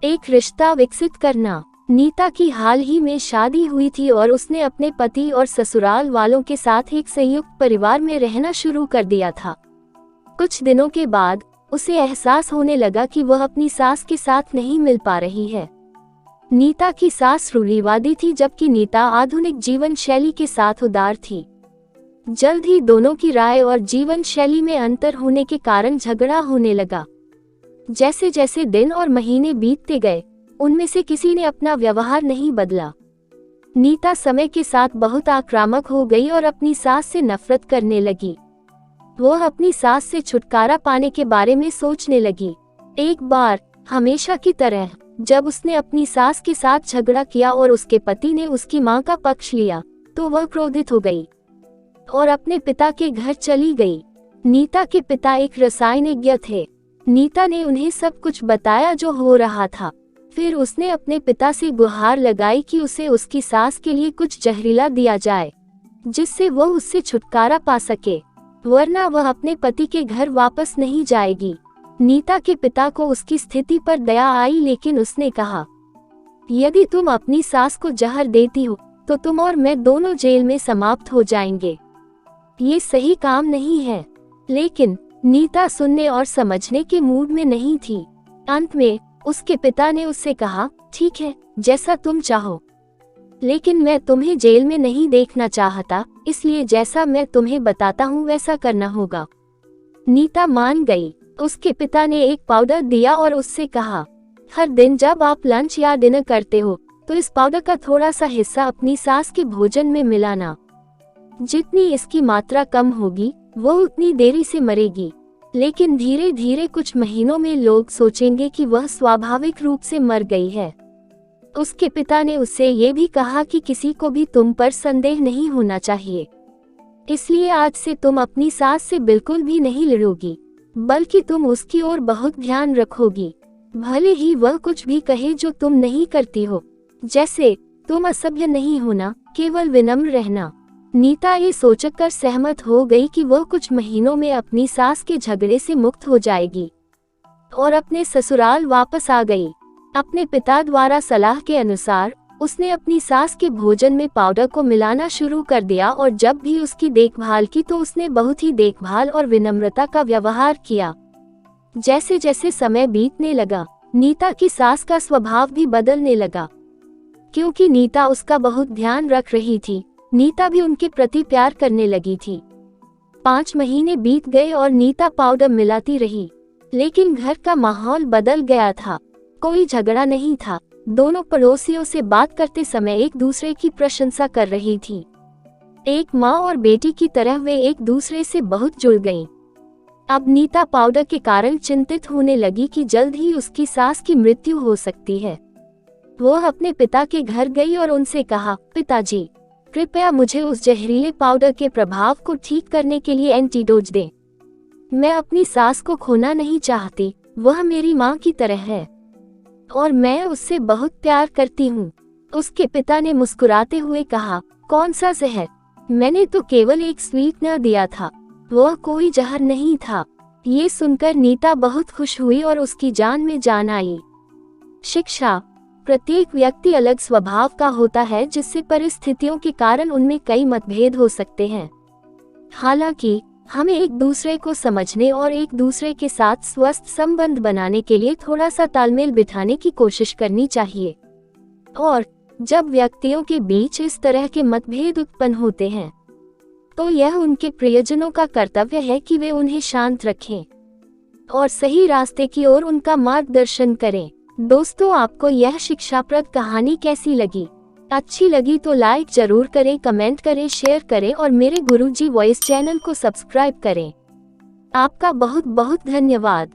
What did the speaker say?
एक रिश्ता विकसित करना। नीता की हाल ही में शादी हुई थी और उसने अपने पति और ससुराल वालों के साथ एक संयुक्त परिवार में रहना शुरू कर दिया था। कुछ दिनों के बाद उसे एहसास होने लगा कि वह अपनी सास के साथ नहीं मिल पा रही है। नीता की सास रूढ़िवादी थी जबकि नीता आधुनिक जीवन शैली के साथ उदार थी। जल्द ही दोनों की राय और जीवन शैली में अंतर होने के कारण झगड़ा होने लगा। जैसे जैसे दिन और महीने बीतते गए, उनमें से किसी ने अपना व्यवहार नहीं बदला। नीता समय के साथ बहुत आक्रामक हो गई और अपनी सास से नफरत करने लगी। वह अपनी सास से छुटकारा पाने के बारे में सोचने लगी। एक बार हमेशा की तरह जब उसने अपनी सास के साथ झगड़ा किया और उसके पति ने उसकी मां का पक्ष लिया, तो वह क्रोधित हो गई और अपने पिता के घर चली गई। नीता के पिता एक रसायनज्ञ थे। नीता ने उन्हें सब कुछ बताया जो हो रहा था। फिर उसने अपने पिता से गुहार लगाई कि उसे उसकी सास के लिए कुछ जहरीला दिया जाए, जिससे वह उससे छुटकारा पा सके, वरना वह अपने पति के घर वापस नहीं जाएगी। नीता के पिता को उसकी स्थिति पर दया आई, लेकिन उसने कहा, यदि तुम अपनी सास को जहर देती हो तो तुम और मैं दोनों जेल में समाप्त हो जाएंगे। ये सही काम नहीं है। लेकिन नीता सुनने और समझने के मूड में नहीं थी। अंत में उसके पिता ने उससे कहा, ठीक है, जैसा तुम चाहो, लेकिन मैं तुम्हें जेल में नहीं देखना चाहता, इसलिए जैसा मैं तुम्हें बताता हूँ वैसा करना होगा। नीता मान गई। उसके पिता ने एक पाउडर दिया और उससे कहा, हर दिन जब आप लंच या डिनर करते हो तो इस पाउडर का थोड़ा सा हिस्सा अपनी सास के भोजन में मिलाना। जितनी इसकी मात्रा कम होगी वो उतनी देरी से मरेगी, लेकिन धीरे धीरे कुछ महीनों में लोग सोचेंगे कि वह स्वाभाविक रूप से मर गई है। उसके पिता ने उससे ये भी कहा कि किसी को भी तुम पर संदेह नहीं होना चाहिए, इसलिए आज से तुम अपनी सास से बिल्कुल भी नहीं लड़ोगी, बल्कि तुम उसकी ओर बहुत ध्यान रखोगी, भले ही वह कुछ भी कहे जो तुम नहीं करती हो। जैसे तुम असभ्य नहीं होना, केवल विनम्र रहना। नीता ये सोचकर सहमत हो गई कि वह कुछ महीनों में अपनी सास के झगड़े से मुक्त हो जाएगी और अपने ससुराल वापस आ गई। अपने पिता द्वारा सलाह के अनुसार उसने अपनी सास के भोजन में पाउडर को मिलाना शुरू कर दिया और जब भी उसकी देखभाल की तो उसने बहुत ही देखभाल और विनम्रता का व्यवहार किया। जैसे जैसे समय बीतने लगा, नीता की सास का स्वभाव भी बदलने लगा। क्योंकि नीता उसका बहुत ध्यान रख रही थी, नीता भी उनके प्रति प्यार करने लगी थी। 5 महीने बीत गए और नीता पाउडर मिलाती रही, लेकिन घर का माहौल बदल गया था। कोई झगड़ा नहीं था। दोनों पड़ोसियों से बात करते समय एक दूसरे की प्रशंसा कर रही थी। एक माँ और बेटी की तरह वे एक दूसरे से बहुत जुड़ गईं। अब नीता पाउडर के कारण चिंतित होने लगी कि जल्द ही उसकी सास की मृत्यु हो सकती है। वह अपने पिता के घर गई और उनसे कहा, पिताजी, कृपया मुझे उस जहरीले पाउडर के प्रभाव को ठीक करने के लिए एंटीडोज दें। मैं अपनी सास को खोना नहीं चाहती, वह मेरी माँ की तरह है और मैं उससे बहुत प्यार करती हूँ। उसके पिता ने मुस्कुराते हुए कहा, कौन सा जहर? मैंने तो केवल एक स्वीटनर दिया था, वह कोई जहर नहीं था। ये सुनकर नीता बहुत खुश हुई और उसकी जान में जान आई। शिक्षा। प्रत्येक व्यक्ति अलग स्वभाव का होता है, जिससे परिस्थितियों के कारण उनमें कई मतभेद हो सकते हैं। हालांकि हमें एक दूसरे को समझने और एक दूसरे के साथ स्वस्थ संबंध बनाने के लिए थोड़ा सा तालमेल बिठाने की कोशिश करनी चाहिए। और जब व्यक्तियों के बीच इस तरह के मतभेद उत्पन्न होते हैं, तो यह उनके प्रियजनों का कर्तव्य है कि वे उन्हें शांत रखें और सही रास्ते की ओर उनका मार्गदर्शन करें। दोस्तों, आपको यह शिक्षाप्रद कहानी कैसी लगी? अच्छी लगी तो लाइक जरूर करें, कमेंट करें, शेयर करें और मेरे गुरुजी वॉइस चैनल को सब्सक्राइब करें। आपका बहुत बहुत धन्यवाद।